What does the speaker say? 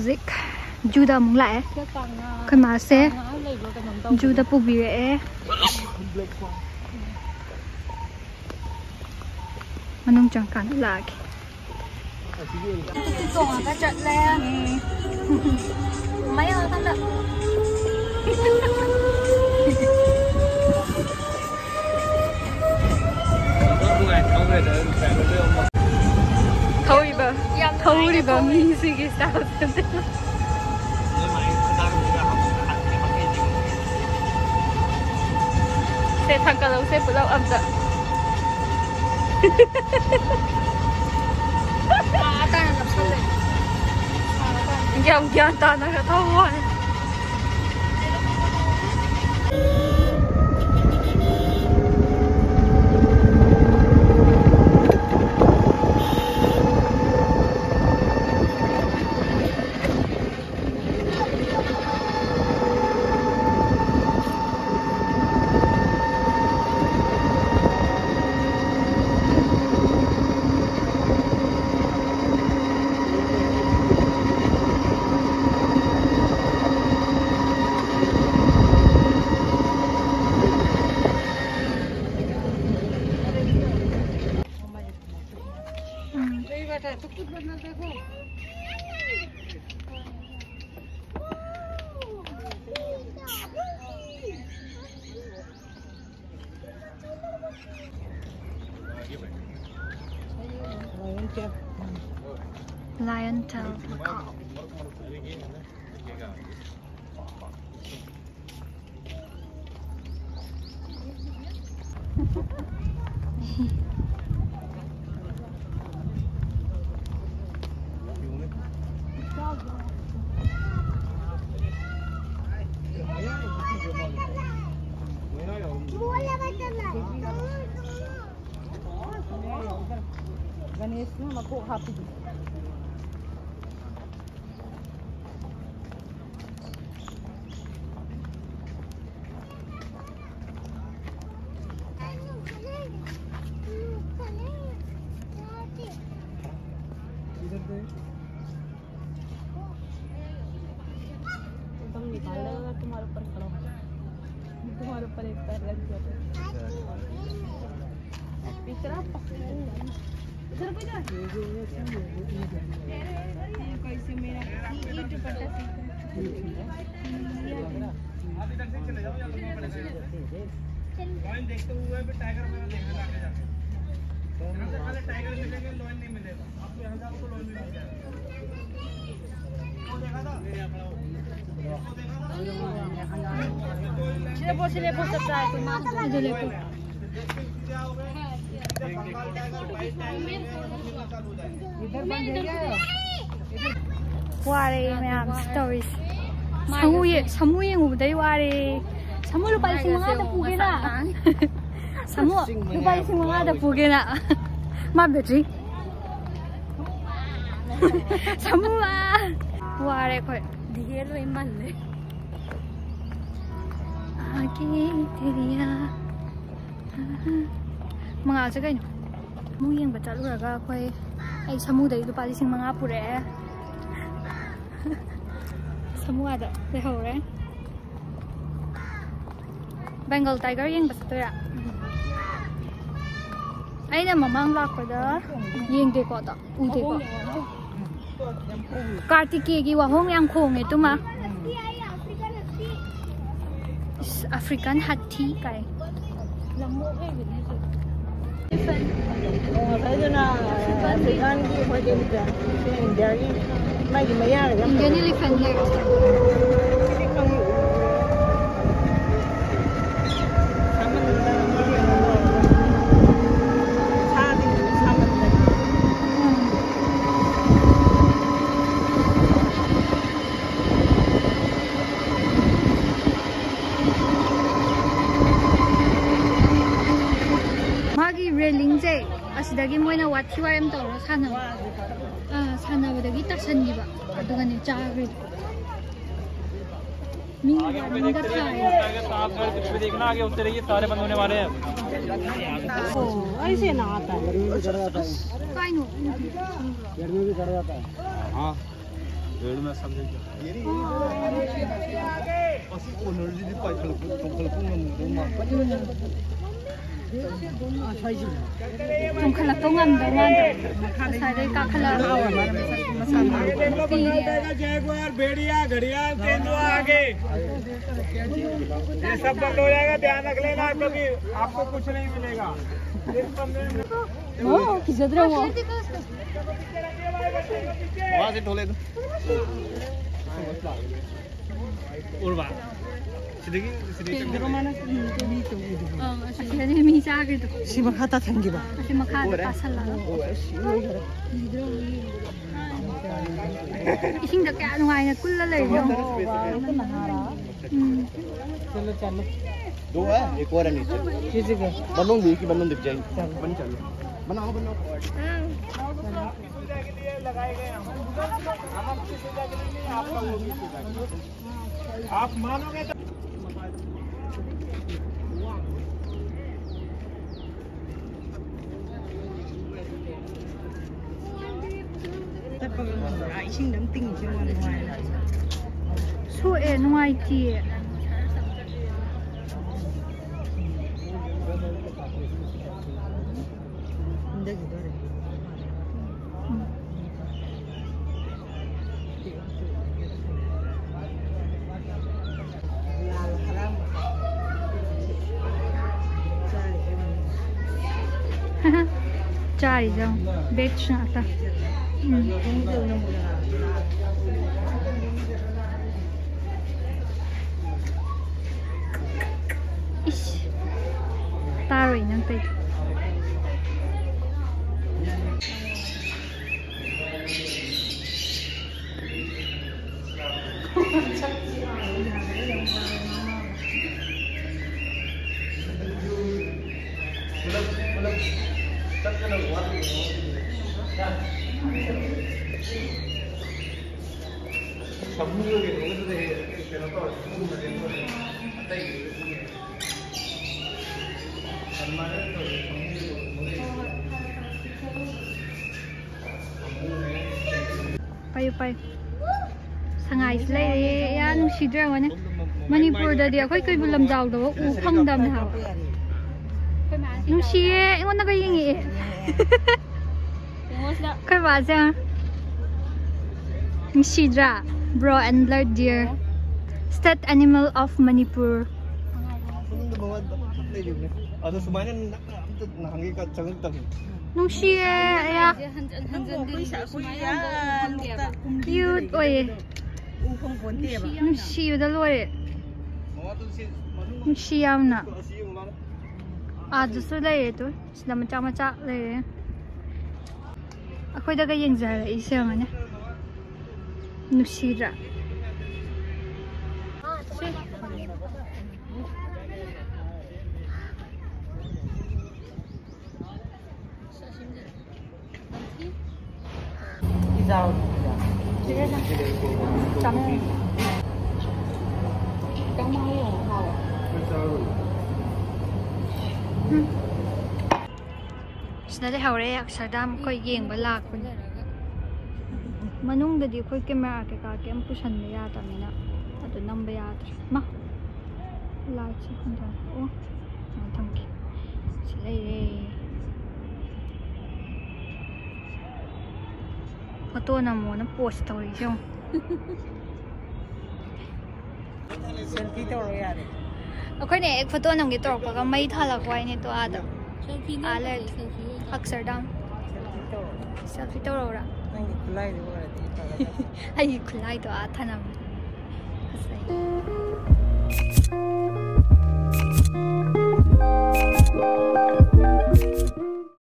ꯍꯧꯖꯤꯛ ꯖꯨꯗ ꯑꯃꯨꯛ ꯂꯥꯛꯑꯦ ꯑꯩꯈꯣꯏ ꯃꯥꯁꯦ ꯖꯨꯗ ꯄꯨꯕꯤꯔꯛꯑꯦ ꯃꯅꯨꯡ ꯆꯪꯀꯥꯟꯗ ꯂꯥꯛꯑꯒꯦ ꯇꯣꯡꯉꯒ ꯆꯠꯂꯦ ꯃꯌꯥꯝ ꯀꯥꯟꯗ ꯊꯧꯔꯤꯕ ꯃꯤꯁꯤꯒꯤ ꯁ꯭ꯇꯥꯏꯜꯁꯦ ꯁꯦ ꯊꯥꯡꯀꯠꯂꯧꯁꯦ ꯄꯨꯂꯞ ꯑꯝꯇ ꯇꯥꯅ ꯅꯞꯁꯜꯂꯦ ꯌꯥꯝ ꯒ꯭ꯌꯥꯟ ꯇꯥꯅꯒ ꯊꯧꯕ Lion tail macaw. तुम्हारे ऊपर एक पैर लग गया इतना इधर कोई ना कैसे मेरा दुपट्टा आप इधर से चले जाओ या लॉयन देखते हुए भी टाइगर मेरा देखने लगे जाते हैं पहले टाइगर मिलेंगे लॉयन नहीं मिलेगा आपको यहाँ से आपको लॉयन मिल जाएगा वो देखा था सिले पो सकता है इधर लेको वारे मैम स्टोरीज समू येंगुबदई वारे समू 루pa 5,500다 पुगेना समू 루pa 5,500다 पुगेना मा बेट्री समूआ वारे खोय ढेर रे मल्ले ꯃꯉꯥꯁꯦ ꯀꯩꯅꯣ ꯑꯃꯨꯛ ꯌꯦꯡꯕ ꯆꯠꯂꯨꯔꯒ ꯑꯩꯈꯣꯏ ꯑꯩ ꯁꯃꯨꯗꯒꯤ ꯂꯨꯄꯥ 5,500 ꯄꯨꯔꯛꯑꯦ ꯁꯃꯨꯗ ꯂꯩꯍꯧꯔꯦ ꯕꯦꯡꯒꯜ ꯇꯥꯏꯒꯔ ꯌꯦꯡꯕ ꯆꯠꯇꯣꯏꯔꯥ ꯑꯩꯅ ꯃꯃꯥꯡ ꯂꯥꯛꯄꯗ ꯌꯦꯡꯗꯦꯀꯣ ꯑꯗꯣ ꯎꯗꯦꯀꯣ ꯀꯥꯔꯇꯤꯀꯦꯒꯤ ꯋꯥꯍꯣꯡ ꯌꯥꯝ ꯈꯣꯡꯉꯦ ꯇꯨꯃ African hathi kai lammo kai bine African ki Indian elephant here ꯑꯁꯤꯗꯒꯤ ꯃꯣꯏꯅ ꯋꯥꯊꯤ ꯋꯥꯔꯦꯝ ꯇꯧꯔ ꯁꯥꯟꯅꯕꯗꯒꯤ ꯇꯥꯁꯟꯈꯤꯕ ꯑꯗꯨꯒꯅꯦ ꯆꯥꯈ꯭ꯔꯦ मी देखना आगे उतरे ये सारे बंद होने वाले हैं ऐसे ना आता है गर्मी भी चढ़ जाता है हाँ वेड़ में सब देखो असि ओनर जी दी पाइ खलप खलपुंग नमदो मा ꯆꯣꯡꯈꯠꯂꯛꯇꯧ ꯉꯝꯗꯧ ꯃꯥꯟꯗ꯭ꯔꯦ ꯉꯁꯥꯏꯗꯩ ꯀꯥꯈꯠꯂꯛꯑꯒ जैगुआर भेड़िया घड़ियाल तेंदुआ आगे ये सब बंद हो जाएगा ध्यान रख लेना कभी आपको कुछ नहीं मिलेगा 기자들하고 वहाँ से ढोले दो और बात सिद्धि ꯑꯁꯤꯗꯗꯤ ꯃꯤ ꯆꯥꯈ꯭ꯔꯤꯗꯣ ꯁꯤ ꯃꯈꯥ ꯊꯝꯈꯤꯕ ꯑꯁꯤ ꯃꯈꯥꯗ ꯄꯥꯁꯜꯂꯒ 이싱다 그냥 누가이나 꿀lal레요. चलो चलो दो है एक और है नीचे किसी का बनों भी की बनों दिख जाएगी बन चलो बनाओ बनाओ लगाए गए हम आपकी सुविधा के लिए नहीं आपका वो भी सुविधा आप मानोगे तो इसिंग नम तिंग से वन वाई 소에 누가이티. इंदगी दरे लाल हराम 짜리죠. 맥주 나다. 이씨. 따로 있는데. 빠이 빠이 상하이 슬레이 야 누시드라고네 머니푸르다디 아코이 그이불 람자우도 우 펑담네 하고 누시에 이거나 거잉이 kai ba sang Sidra bro and lord deer state animal of Manipur ada semuanya nangi ka changang tang nungsi ya cute oi nungsi da loi nungsi yamna adusu lai to sida macha macha lai akoy daga yengzara isang ne Sidra Sida haure Akshardam koi yengba lakpani manungdadi koi camera ke ka kem pusanba yadamina adu namba yadre ma light se khunda oh thamki silai photo namona post tawri jo selfie तो रो यार akhoi ne ek photo namge torpa ga mai thalakwai ne to ada ale Akshardam selfie to ro ra नहीं खुलाई दे वो ai khulai to a thanam